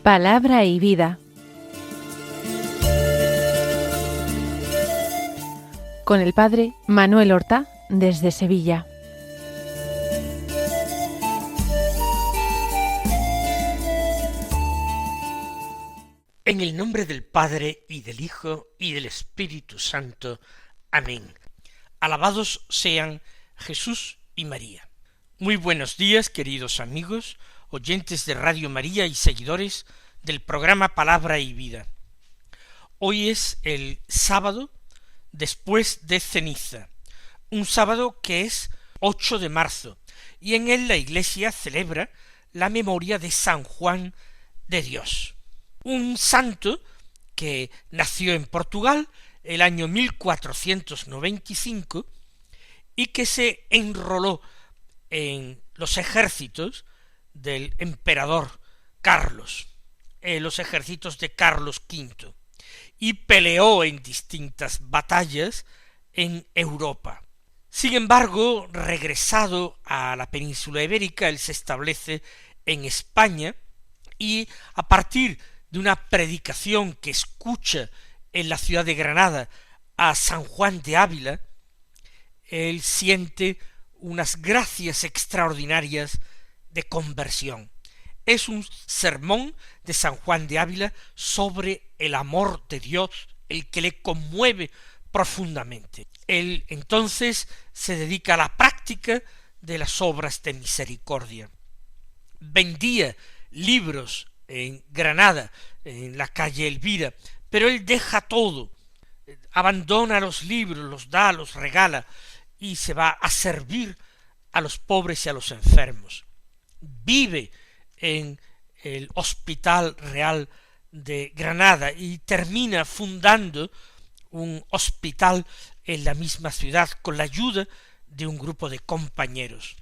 Palabra y vida. Con el padre Manuel Horta, desde Sevilla. En el nombre del Padre, y del Hijo, y del Espíritu Santo. Amén. Alabados sean Jesús y María. Muy buenos días, queridos amigos, oyentes de Radio María y seguidores del programa Palabra y Vida. Hoy es el sábado después de ceniza, un sábado que es 8 de marzo, y en él la Iglesia celebra la memoria de San Juan de Dios, un santo que nació en Portugal el año 1495 y que se enroló en los ejércitos del emperador Carlos, los ejércitos de Carlos V, y peleó en distintas batallas en Europa. Sin embargo, regresado a la península ibérica, él se establece en España y a partir de una predicación que escucha en la ciudad de Granada a San Juan de Ávila, él siente unas gracias extraordinarias de conversión. Es un sermón de San Juan de Ávila sobre el amor de Dios, el que le conmueve profundamente. Él entonces se dedica a la práctica de las obras de misericordia. Vendía libros en Granada, en la calle Elvira, pero él deja todo, abandona los libros, los da, los regala, y se va a servir a los pobres y a los enfermos. Vive en el Hospital Real de Granada y termina fundando un hospital en la misma ciudad con la ayuda de un grupo de compañeros.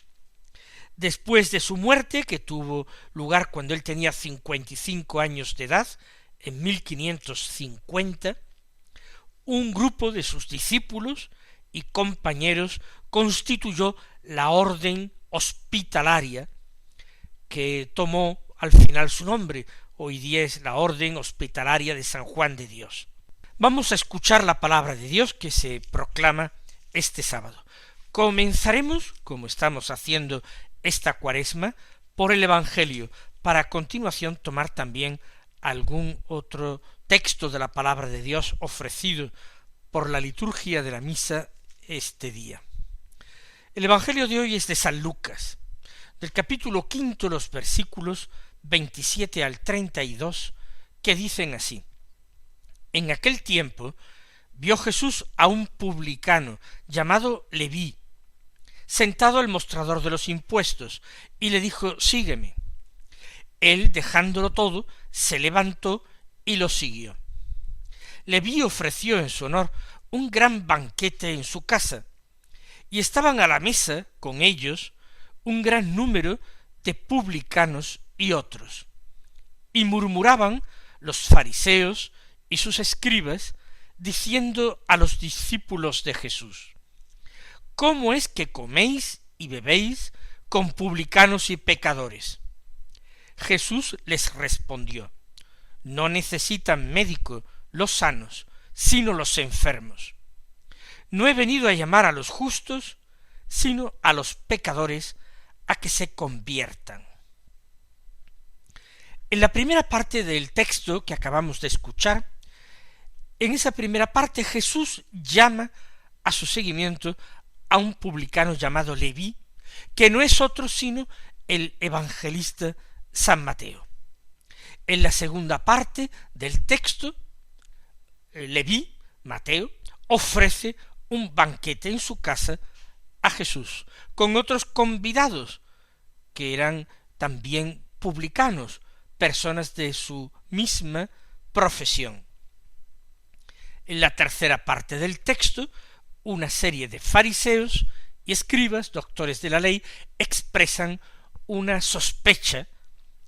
Después de su muerte, que tuvo lugar cuando él tenía 55 años de edad, en 1550, un grupo de sus discípulos y compañeros constituyó la Orden Hospitalaria, que tomó al final su nombre. Hoy día es la Orden Hospitalaria de San Juan de Dios. Vamos a escuchar la palabra de Dios que se proclama este sábado. Comenzaremos, como estamos haciendo esta Cuaresma, por el Evangelio, para a continuación tomar también algún otro texto de la palabra de Dios ofrecido por la liturgia de la misa este día. El Evangelio de hoy es de San Lucas, del capítulo 5, los versículos 27 al 32, que dicen así: En aquel tiempo vio Jesús a un publicano llamado Leví, sentado al mostrador de los impuestos, y le dijo: Sígueme. Él, dejándolo todo, se levantó y lo siguió. Leví ofreció en su honor un gran banquete en su casa, y estaban a la mesa con ellos un gran número de publicanos y otros, y murmuraban los fariseos y sus escribas, diciendo a los discípulos de Jesús: ¿Cómo es que coméis y bebéis con publicanos y pecadores? Jesús les respondió: No necesitan médico los sanos, sino los enfermos. No he venido a llamar a los justos, sino a los pecadores a que se conviertan. En la primera parte del texto que acabamos de escuchar, en esa primera parte Jesús llama a su seguimiento a un publicano llamado Leví, que no es otro sino el evangelista San Mateo. En la segunda parte del texto, Leví, Mateo, ofrece un banquete en su casa a Jesús, con otros convidados, que eran también publicanos, personas de su misma profesión. En la tercera parte del texto, una serie de fariseos y escribas, doctores de la ley, expresan una sospecha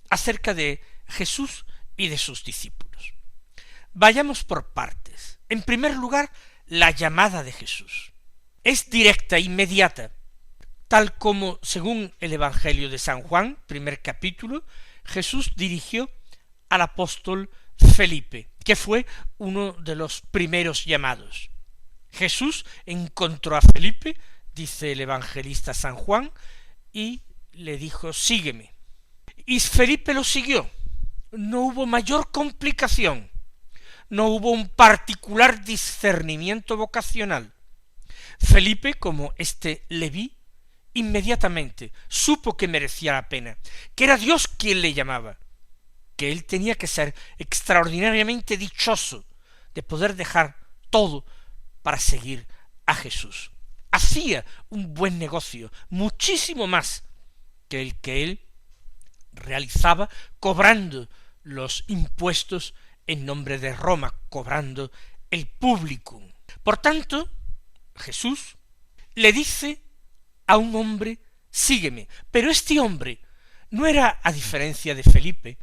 acerca de Jesús y de sus discípulos. Vayamos por partes. En primer lugar, la llamada de Jesús. Es directa, inmediata, tal como, según el Evangelio de San Juan, primer capítulo, Jesús dirigió al apóstol Felipe, que fue uno de los primeros llamados. Jesús encontró a Felipe, dice el evangelista San Juan, y le dijo, sígueme. Y Felipe lo siguió. No hubo mayor complicación, no hubo un particular discernimiento vocacional. Felipe, como este Leví, inmediatamente supo que merecía la pena, que era Dios quien le llamaba, que él tenía que ser extraordinariamente dichoso de poder dejar todo para seguir a Jesús. Hacía un buen negocio, muchísimo más que el que él realizaba cobrando los impuestos en nombre de Roma, cobrando el publicum. Por tanto, Jesús le dice a un hombre, sígueme. Pero este hombre no era, a diferencia de Felipe,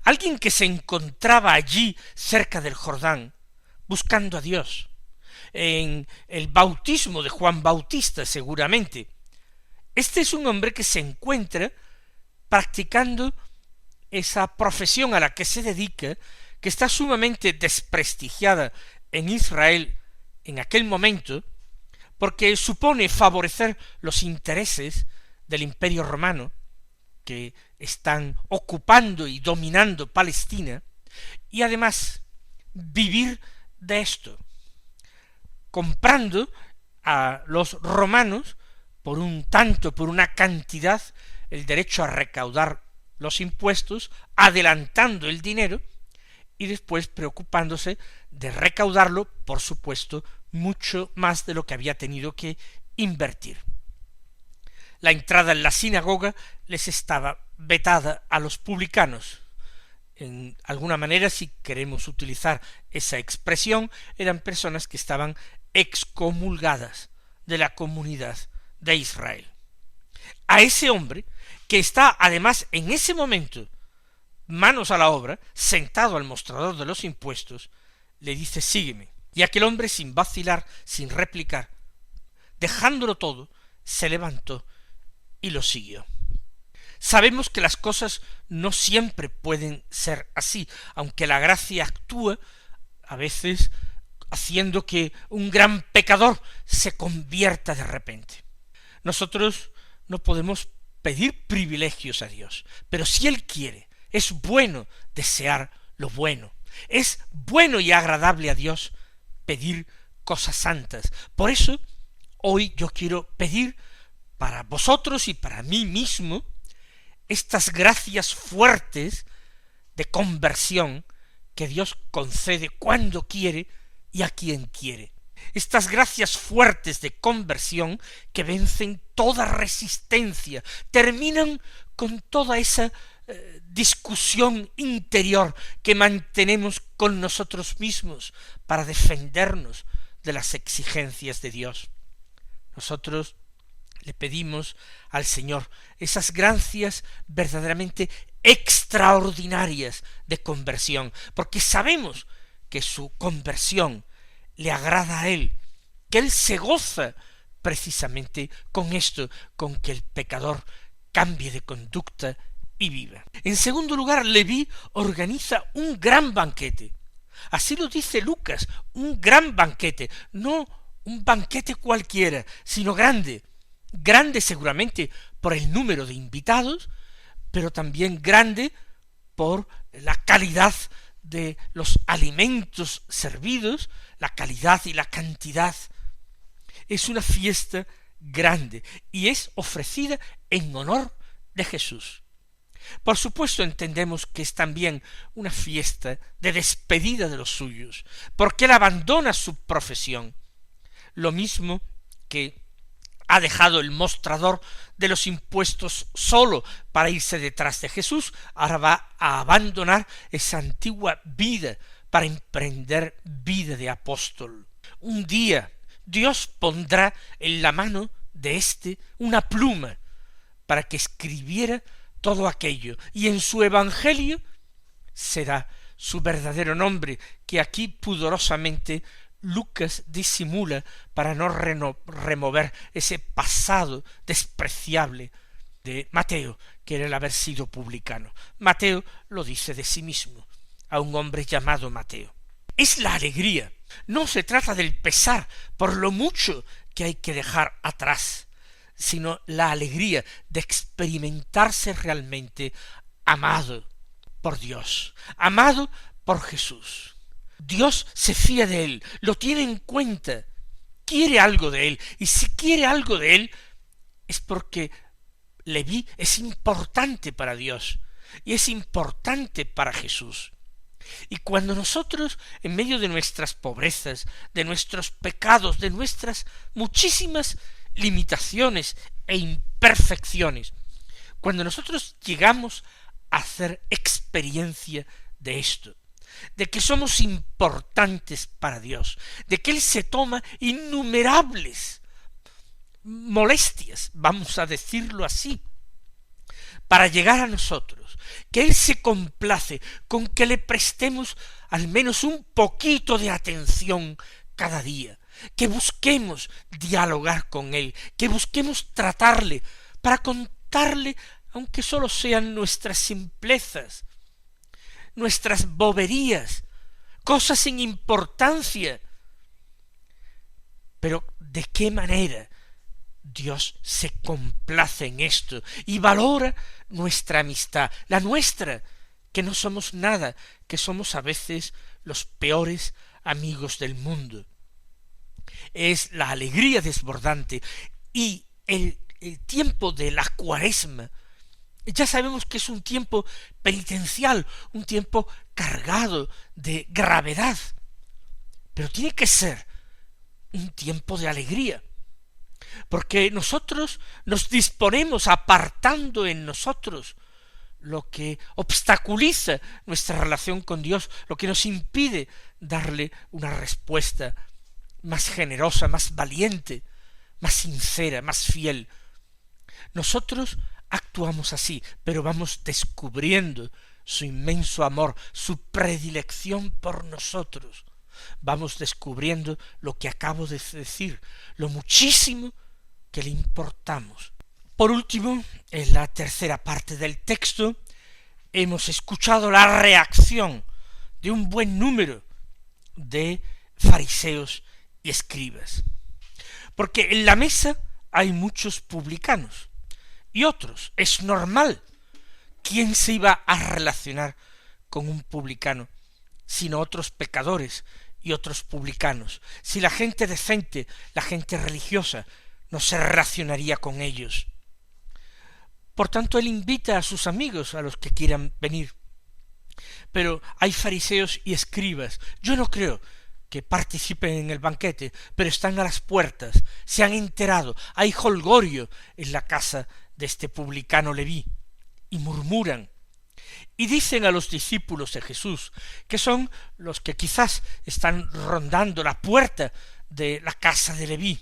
alguien que se encontraba allí cerca del Jordán, buscando a Dios. En el bautismo de Juan Bautista, seguramente. Este es un hombre que se encuentra practicando esa profesión a la que se dedica, que está sumamente desprestigiada en Israel en aquel momento, porque supone favorecer los intereses del Imperio Romano, que están ocupando y dominando Palestina, y además vivir de esto, comprando a los romanos por un tanto, por una cantidad, el derecho a recaudar los impuestos, adelantando el dinero, y después preocupándose de recaudarlo, por supuesto, mucho más de lo que había tenido que invertir. La entrada en la sinagoga les estaba vetada a los publicanos. En alguna manera, si queremos utilizar esa expresión, eran personas que estaban excomulgadas de la comunidad de Israel. A ese hombre, que está además en ese momento manos a la obra, sentado al mostrador de los impuestos, le dice, sígueme. Y aquel hombre, sin vacilar, sin replicar, dejándolo todo, se levantó y lo siguió. Sabemos que las cosas no siempre pueden ser así, aunque la gracia actúa a veces haciendo que un gran pecador se convierta de repente. Nosotros no podemos pedir privilegios a Dios, pero si Él quiere, es bueno desear lo bueno, es bueno y agradable a Dios pedir cosas santas. Por eso, hoy yo quiero pedir para vosotros y para mí mismo estas gracias fuertes de conversión que Dios concede cuando quiere y a quien quiere. Estas gracias fuertes de conversión que vencen toda resistencia, terminan con toda esa discusión interior que mantenemos con nosotros mismos para defendernos de las exigencias de Dios. Nosotros le pedimos al Señor esas gracias verdaderamente extraordinarias de conversión, porque sabemos que su conversión le agrada a Él, que Él se goza precisamente con esto, con que el pecador cambie de conducta y viva. En segundo lugar, Leví organiza un gran banquete. Así lo dice Lucas, un gran banquete, no un banquete cualquiera, sino grande. Grande seguramente por el número de invitados, pero también grande por la calidad de los alimentos servidos, la calidad y la cantidad. Es una fiesta grande y es ofrecida en honor de Jesús. Por supuesto entendemos que es también una fiesta de despedida de los suyos, porque él abandona su profesión, lo mismo que ha dejado el mostrador de los impuestos solo para irse detrás de Jesús, ahora va a abandonar esa antigua vida para emprender vida de apóstol. Un día Dios pondrá en la mano de éste una pluma para que escribiera todo aquello, y en su evangelio será su verdadero nombre, que que aquí pudorosamente Lucas disimula para no remover ese pasado despreciable de Mateo, que era el haber sido publicano. Mateo lo dice de sí mismo, a un hombre llamado Mateo. Es la alegría, no se trata del pesar por lo mucho que hay que dejar atrás, sino la alegría de experimentarse realmente amado por Dios, amado por Jesús. Dios se fía de él, lo tiene en cuenta, quiere algo de él, y si quiere algo de él es porque Leví es importante para Dios y es importante para Jesús. Y cuando nosotros, en medio de nuestras pobrezas, de nuestros pecados, de nuestras muchísimas limitaciones e imperfecciones, cuando nosotros llegamos a hacer experiencia de esto, de que somos importantes para Dios, de que Él se toma innumerables molestias, vamos a decirlo así, para llegar a nosotros, que Él se complace con que le prestemos al menos un poquito de atención cada día, que busquemos dialogar con Él, que busquemos tratarle, para contarle, aunque sólo sean nuestras simplezas, nuestras boberías, cosas sin importancia. Pero ¿de qué manera Dios se complace en esto y valora nuestra amistad, la nuestra, que no somos nada, que somos a veces los peores amigos del mundo? Es la alegría desbordante y el tiempo de la Cuaresma. Ya sabemos que es un tiempo penitencial, un tiempo cargado de gravedad, pero tiene que ser un tiempo de alegría, porque nosotros nos disponemos apartando en nosotros lo que obstaculiza nuestra relación con Dios, lo que nos impide darle una respuesta más generosa, más valiente, más sincera, más fiel. Nosotros actuamos así, pero vamos descubriendo su inmenso amor, su predilección por nosotros. Vamos descubriendo lo que acabo de decir, lo muchísimo que le importamos. Por último, en la tercera parte del texto, hemos escuchado la reacción de un buen número de fariseos y escribas. Porque en la mesa hay muchos publicanos y otros. Es normal. ¿Quién se iba a relacionar con un publicano sino otros pecadores y otros publicanos? Si la gente decente, la gente religiosa, no se relacionaría con ellos. Por tanto, él invita a sus amigos, a los que quieran venir. Pero hay fariseos y escribas. Yo no creo que participen en el banquete, pero están a las puertas, se han enterado, hay jolgorio en la casa de este publicano Leví, y murmuran, y dicen a los discípulos de Jesús, que son los que quizás están rondando la puerta de la casa de Leví,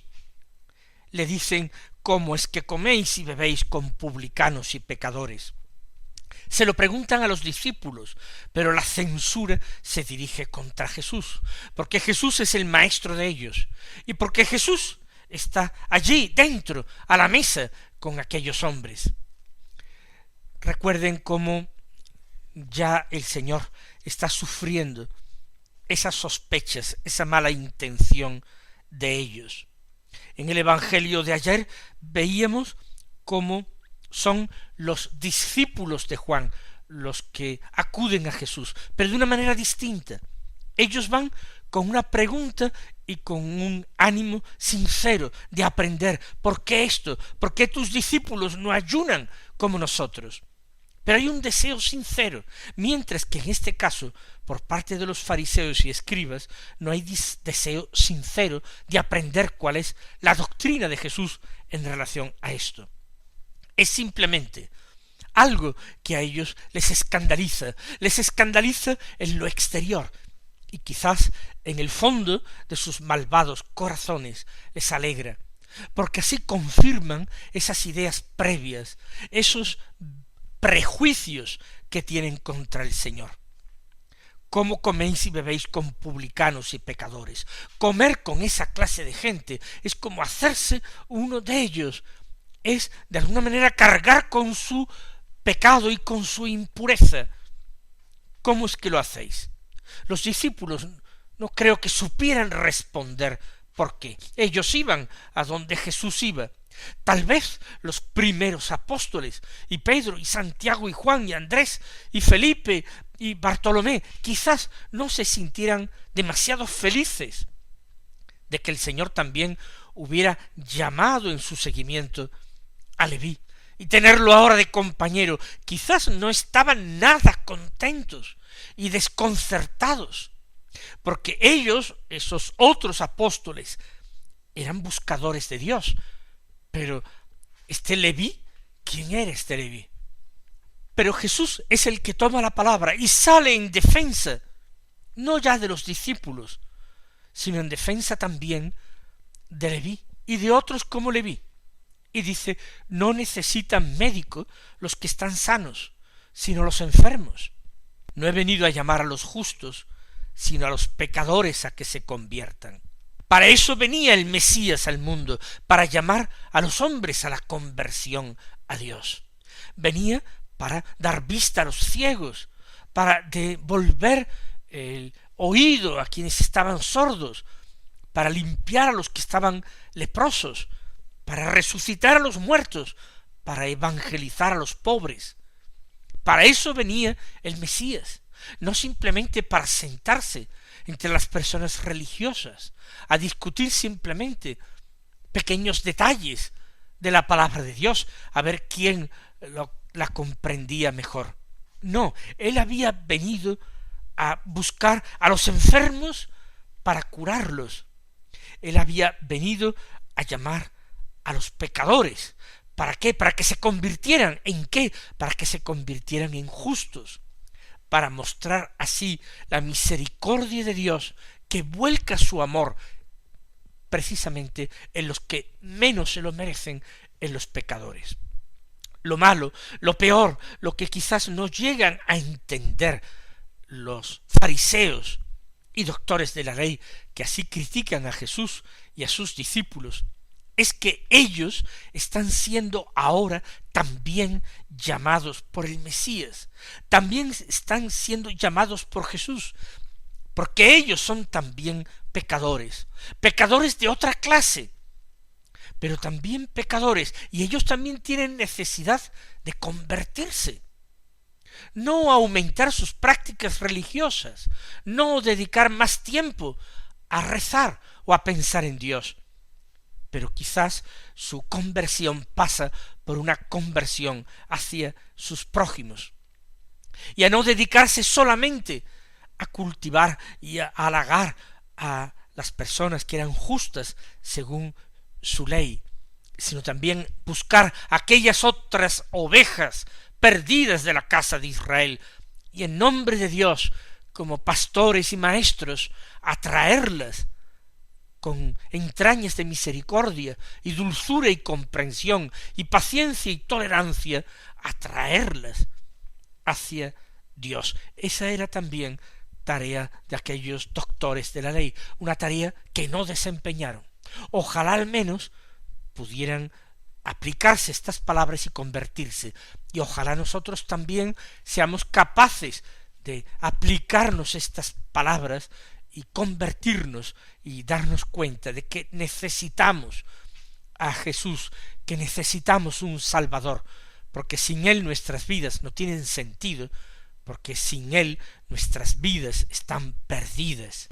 le dicen: ¿cómo es que coméis y bebéis con publicanos y pecadores? Se lo preguntan a los discípulos, pero la censura se dirige contra Jesús, porque Jesús es el maestro de ellos, y porque Jesús está allí dentro, a la mesa, con aquellos hombres. Recuerden cómo ya el Señor está sufriendo esas sospechas, esa mala intención de ellos. En el Evangelio de ayer veíamos cómo son los discípulos de Juan los que acuden a Jesús, pero de una manera distinta. Ellos van con una pregunta y con un ánimo sincero de aprender. ¿Por qué esto? ¿Por qué tus discípulos no ayunan como nosotros? Pero hay un deseo sincero, mientras que en este caso, por parte de los fariseos y escribas, no hay deseo sincero de aprender cuál es la doctrina de Jesús en relación a esto. Es simplemente algo que a ellos les escandaliza en lo exterior, y quizás en el fondo de sus malvados corazones les alegra, porque así confirman esas ideas previas, esos prejuicios que tienen contra el Señor. ¿Cómo coméis y bebéis con publicanos y pecadores? Comer con esa clase de gente es como hacerse uno de ellos. Es, de alguna manera, cargar con su pecado y con su impureza. ¿Cómo es que lo hacéis? Los discípulos no creo que supieran responder por qué. Ellos iban a donde Jesús iba. Tal vez los primeros apóstoles, y Pedro, y Santiago, y Juan, y Andrés, y Felipe, y Bartolomé, quizás no se sintieran demasiado felices de que el Señor también hubiera llamado en su seguimiento a Leví, y tenerlo ahora de compañero. Quizás no estaban nada contentos y desconcertados, porque ellos, esos otros apóstoles, eran buscadores de Dios. Pero este Leví, ¿quién era este Leví? Pero Jesús es el que toma la palabra y sale en defensa, no ya de los discípulos, sino en defensa también de Leví y de otros como Leví. Y dice, no necesitan médico los que están sanos, sino los enfermos. No he venido a llamar a los justos, sino a los pecadores a que se conviertan. Para eso venía el Mesías al mundo, para llamar a los hombres a la conversión a Dios. Venía para dar vista a los ciegos, para devolver el oído a quienes estaban sordos, para limpiar a los que estaban leprosos, para resucitar a los muertos, para evangelizar a los pobres. Para eso venía el Mesías, no simplemente para sentarse entre las personas religiosas, a discutir simplemente pequeños detalles de la palabra de Dios, a ver quién la comprendía mejor. No, él había venido a buscar a los enfermos para curarlos. Él había venido a llamar a los pecadores. ¿Para qué? Para que se convirtieran. ¿En qué? Para que se convirtieran en justos, para mostrar así la misericordia de Dios, que vuelca su amor precisamente en los que menos se lo merecen, en los pecadores. Lo malo, lo peor, lo que quizás no llegan a entender los fariseos y doctores de la ley, que así critican a Jesús y a sus discípulos, es que ellos están siendo ahora también llamados por el Mesías, también están siendo llamados por Jesús, porque ellos son también pecadores, pecadores de otra clase, pero también pecadores, y ellos también tienen necesidad de convertirse, no aumentar sus prácticas religiosas, no dedicar más tiempo a rezar o a pensar en Dios, pero quizás su conversión pasa por una conversión hacia sus prójimos, y a no dedicarse solamente a cultivar y a halagar a las personas que eran justas según su ley, sino también buscar aquellas otras ovejas perdidas de la casa de Israel, y en nombre de Dios, como pastores y maestros, atraerlas con entrañas de misericordia y dulzura y comprensión y paciencia y tolerancia, atraerlas hacia Dios. Esa era también tarea de aquellos doctores de la ley, una tarea que no desempeñaron. Ojalá al menos pudieran aplicarse estas palabras y convertirse, y ojalá nosotros también seamos capaces de aplicarnos estas palabras y convertirnos y darnos cuenta de que necesitamos a Jesús, que necesitamos un Salvador, porque sin Él nuestras vidas no tienen sentido, porque sin Él nuestras vidas están perdidas.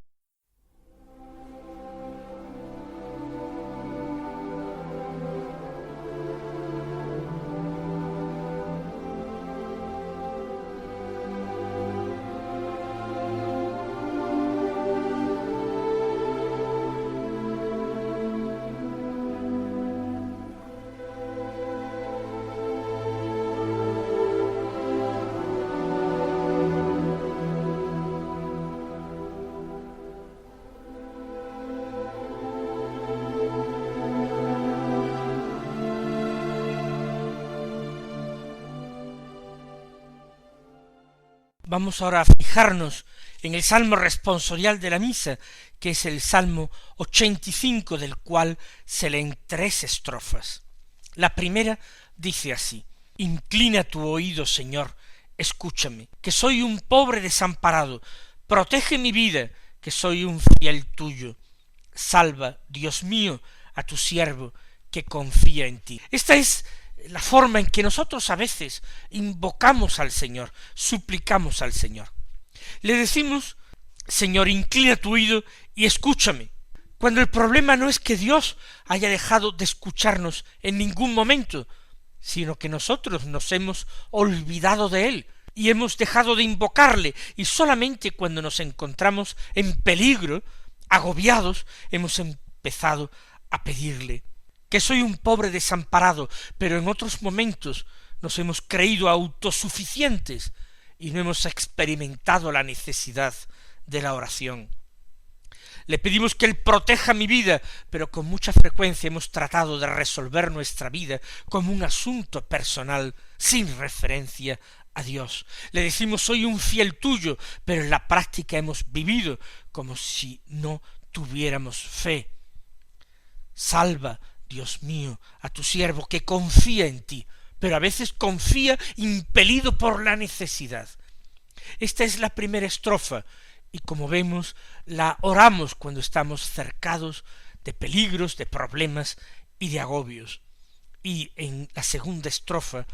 vamos ahora a fijarnos en el salmo responsorial de la misa, que es el Salmo 85, del cual se leen 3 estrofas. La primera dice así: Inclina tu oído, Señor, escúchame, que soy un pobre desamparado, protege mi vida, que soy un fiel tuyo. Salva, Dios mío, a tu siervo, que confía en ti. Esta es la forma en que nosotros a veces invocamos al Señor, suplicamos al Señor. Le decimos: Señor, inclina tu oído y escúchame, cuando el problema no es que Dios haya dejado de escucharnos en ningún momento, sino que nosotros nos hemos olvidado de Él y hemos dejado de invocarle, y solamente cuando nos encontramos en peligro, agobiados, hemos empezado a pedirle. Que soy un pobre desamparado, pero en otros momentos nos hemos creído autosuficientes y no hemos experimentado la necesidad de la oración. Le pedimos que Él proteja mi vida, pero con mucha frecuencia hemos tratado de resolver nuestra vida como un asunto personal, sin referencia a Dios. Le decimos: soy un fiel tuyo, pero en la práctica hemos vivido como si no tuviéramos fe. Salva, Dios mío, a tu siervo que confía en ti, pero a veces confía impelido por la necesidad. Esta es la primera estrofa, y como vemos, la oramos cuando estamos cercados de peligros, de problemas y de agobios. Y en la segunda estrofa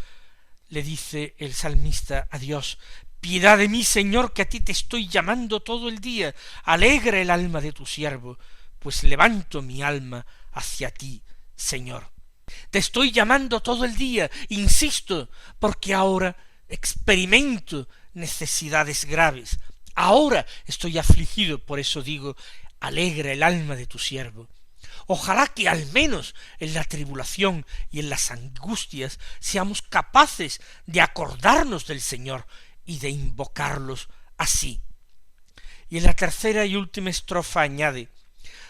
le dice el salmista a Dios: piedad de mí, Señor, que a ti te estoy llamando todo el día, alegra el alma de tu siervo, pues levanto mi alma hacia ti, Señor. Te estoy llamando todo el día, insisto, porque ahora experimento necesidades graves. Ahora estoy afligido, por eso digo: alegra el alma de tu siervo. Ojalá que al menos en la tribulación y en las angustias seamos capaces de acordarnos del Señor y de invocarlos así. Y en la tercera y última estrofa añade: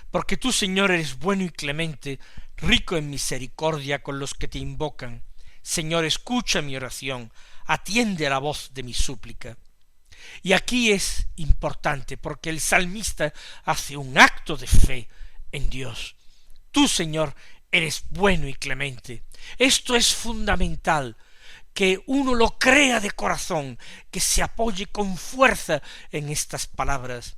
porque tú, Señor, eres bueno y clemente, rico en misericordia con los que te invocan. Señor, escucha mi oración, atiende a la voz de mi súplica. Y aquí es importante, porque el salmista hace un acto de fe en Dios. Tú, Señor, eres bueno y clemente. Esto es fundamental, que uno lo crea de corazón, que se apoye con fuerza en estas palabras,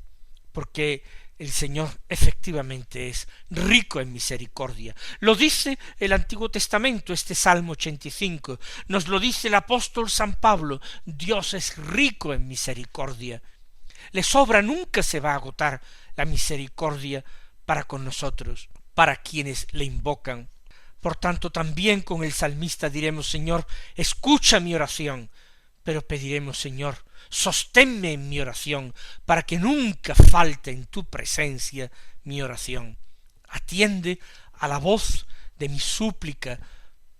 porque el Señor efectivamente es rico en misericordia. Lo dice el Antiguo Testamento, este Salmo 85. Nos lo dice el apóstol San Pablo: Dios es rico en misericordia. Le sobra, nunca se va a agotar la misericordia para con nosotros, para quienes le invocan. Por tanto, también con el salmista diremos: Señor, escucha mi oración, pero pediremos: Señor, sosténme en mi oración, para que nunca falte en tu presencia mi oración. Atiende a la voz de mi súplica,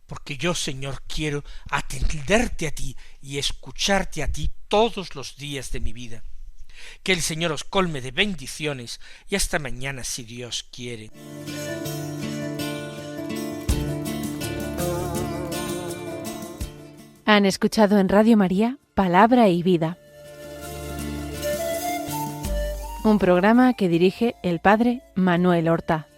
porque yo, Señor, quiero atenderte a ti y escucharte a ti todos los días de mi vida. Que el Señor os colme de bendiciones, y hasta mañana, si Dios quiere. Han escuchado en Radio María Palabra y Vida, un programa que dirige el Padre Manuel Horta.